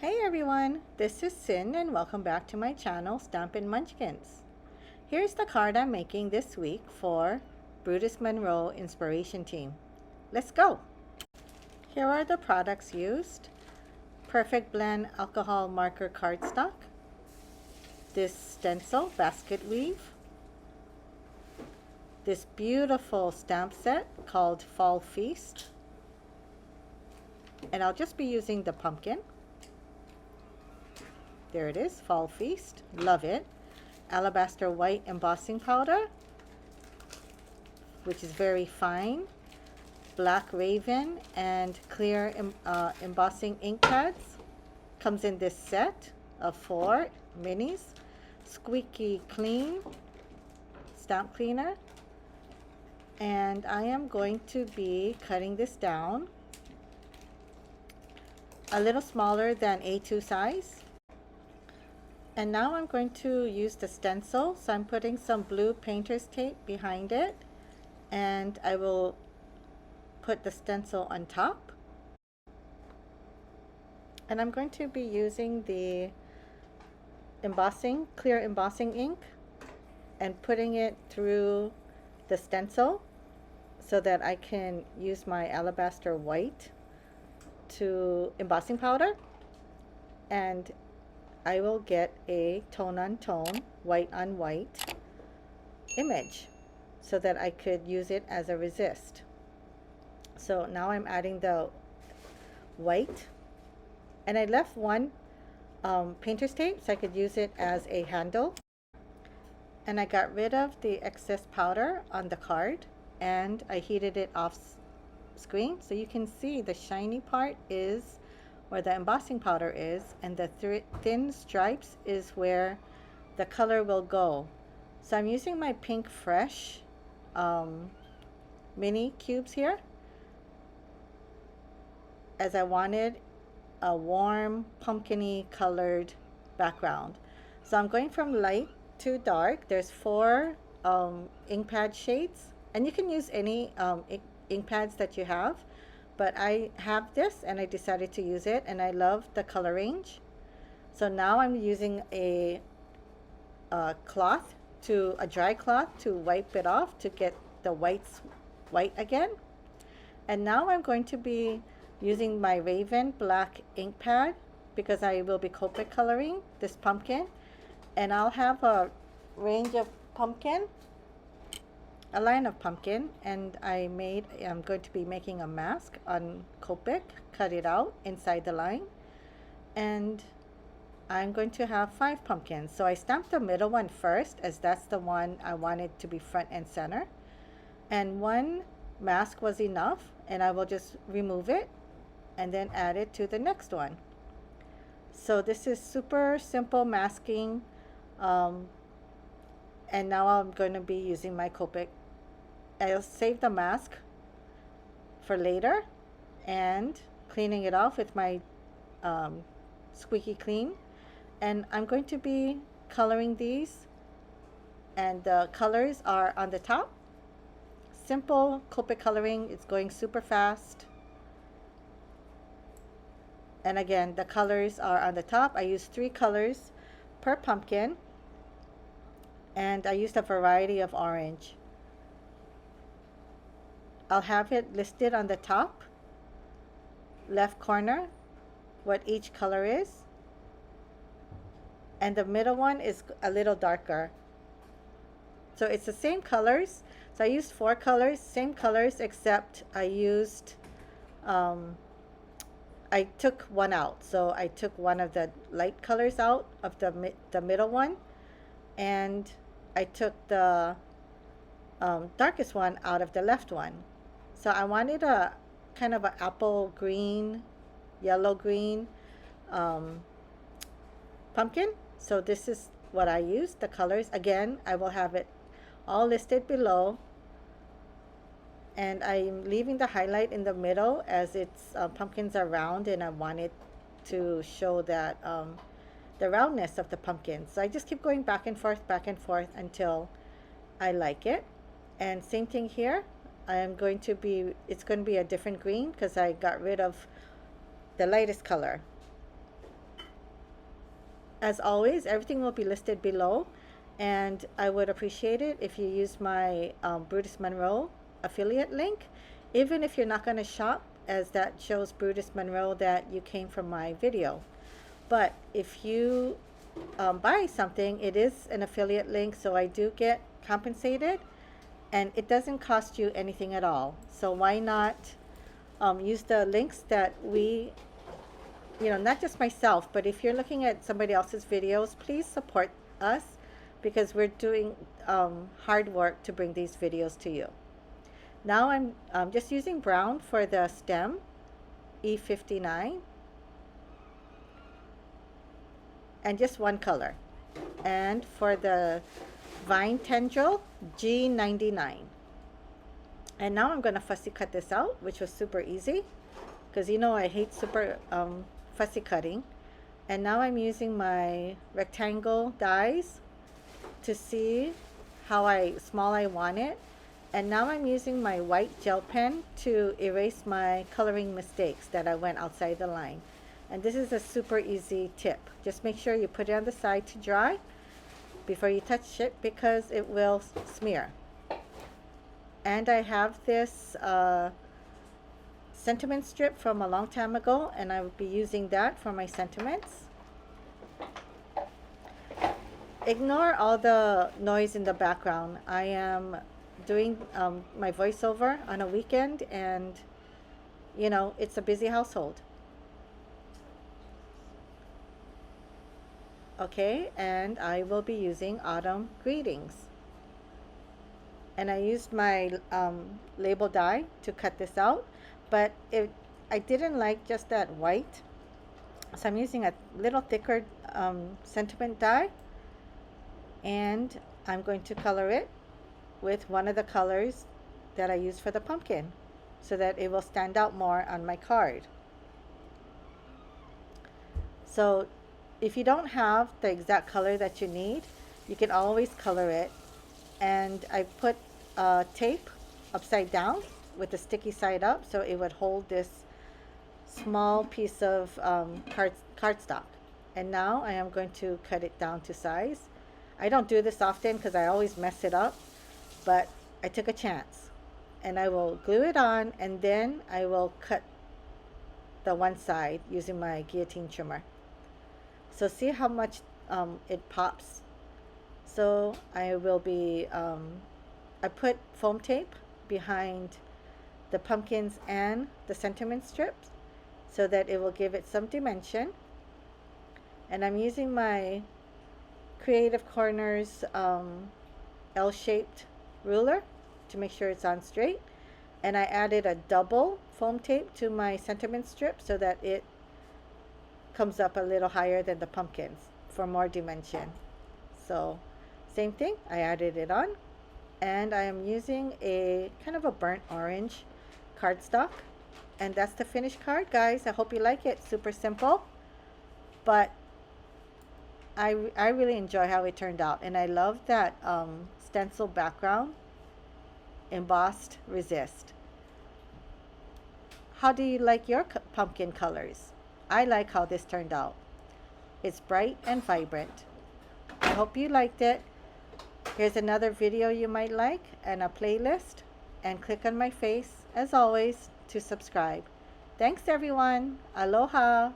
Hey everyone, this is Sin and welcome back to my channel Stampin' Munchkins. Here's the card I'm making this week for Brutus Monroe Inspiration Team. Let's go! Here are the products used. Perfect Blend Alcohol Marker Cardstock. This stencil basket weave. This beautiful stamp set called Fall Feast. And I'll just be using the pumpkin. There it is, Fall Feast. Love it. Alabaster white embossing powder, which is very fine. Black Raven and clear embossing ink pads. Comes in this set of 4 minis. Squeaky Clean stamp cleaner. And I am going to be cutting this down a little smaller than A2 size. And now I'm going to use the stencil, so I'm putting some blue painter's tape behind it, and I will put the stencil on top. And I'm going to be using the clear embossing ink and putting it through the stencil so that I can use my alabaster white to embossing powder, and I will get a tone on tone, white on white image so that I could use it as a resist. So now I'm adding the white, and I left one painter's tape so I could use it as a handle. And I got rid of the excess powder on the card and I heated it off screen so you can see the shiny part is where the embossing powder is, and the thin stripes is where the color will go. So I'm using my Pink Fresh mini cubes here, as I wanted a warm pumpkin-y colored background. So I'm going from light to dark. There's 4 ink pad shades, and you can use any ink pads that you have. But I have this and I decided to use it, and I love the color range. So now I'm using a cloth, a dry cloth, to wipe it off to get the whites white again. And now I'm going to be using my Raven black ink pad because I will be Copic coloring this pumpkin, and I'll have a range of pumpkin, a line of pumpkin, and I'm going to be making a mask on Copic, cut it out inside the line, and I'm going to have 5 pumpkins. So I stamped the middle one first, as that's the one I wanted to be front and center, and 1 mask was enough, and I will just remove it and then add it to the next one. So this is super simple masking, and now I'm going to be using my Copic. I'll save the mask for later and cleaning it off with my Squeaky Clean. And I'm going to be coloring these, and the colors are on the top. Simple Copic coloring. It's going super fast. And again, the colors are on the top. I use 3 colors per pumpkin, and I used a variety of orange. I'll have it listed on the top left corner what each color is, and the middle one is a little darker. So it's the same colors. So I used 4 colors, same colors, except I used I took one out. So I took one of the light colors out of the middle one, and I took the darkest one out of the left one. So I wanted a kind of an apple green, yellow green pumpkin. So this is what I used, the colors. Again, I will have it all listed below. And I'm leaving the highlight in the middle, as its pumpkins are round, and I wanted to show that the roundness of the pumpkin. So I just keep going back and forth until I like it. And same thing here. it's going to be a different green because I got rid of the lightest color. As always, everything will be listed below, and I would appreciate it if you use my Brutus Monroe affiliate link, even if you're not going to shop, as that shows Brutus Monroe that you came from my video. But if you buy something, it is an affiliate link, so I do get compensated, and it doesn't cost you anything at all. So why not use the links that we, not just myself, but if you're looking at somebody else's videos, please support us, because we're doing hard work to bring these videos to you. Now I'm just using brown for the stem, E59, and just one color. And for the vine tendril, G99. And now I'm going to fussy cut this out, which was super easy, because I hate super fussy cutting. And now I'm using my rectangle dies to see how small I want it. And now I'm using my white gel pen to erase my coloring mistakes that I went outside the line. And this is a super easy tip. Just make sure you put it on the side to dry before you touch it, because it will smear. And I have this sentiment strip from a long time ago, and I will be using that for my sentiments. Ignore all the noise in the background. I am doing my voiceover on a weekend, and it's a busy household. Okay, and I will be using Autumn Greetings. And I used my label die to cut this out, but I didn't like just that white, so I'm using a little thicker sentiment die, and I'm going to color it with one of the colors that I used for the pumpkin, so that it will stand out more on my card. So if you don't have the exact color that you need, you can always color it. And I put tape upside down with the sticky side up, so it would hold this small piece of cardstock. And now I am going to cut it down to size. I don't do this often because I always mess it up, but I took a chance. And I will glue it on, and then I will cut the one side using my guillotine trimmer. So see how much it pops. So I will be, I put foam tape behind the pumpkins and the sentiment strips, so that it will give it some dimension. And I'm using my Creative Corners L-shaped ruler to make sure it's on straight. And I added a double foam tape to my sentiment strip, so that it comes up a little higher than the pumpkins for more dimension. So same thing, I added it on, and I am using a kind of a burnt orange cardstock, and that's the finished card, guys. I hope you like it. Super simple, but I really enjoy how it turned out, and I love that stencil background, embossed resist. How do you like your pumpkin colors? I like how this turned out. It's bright and vibrant. I hope you liked it. Here's another video you might like, and a playlist, and click on my face, as always, to subscribe. Thanks everyone. Aloha.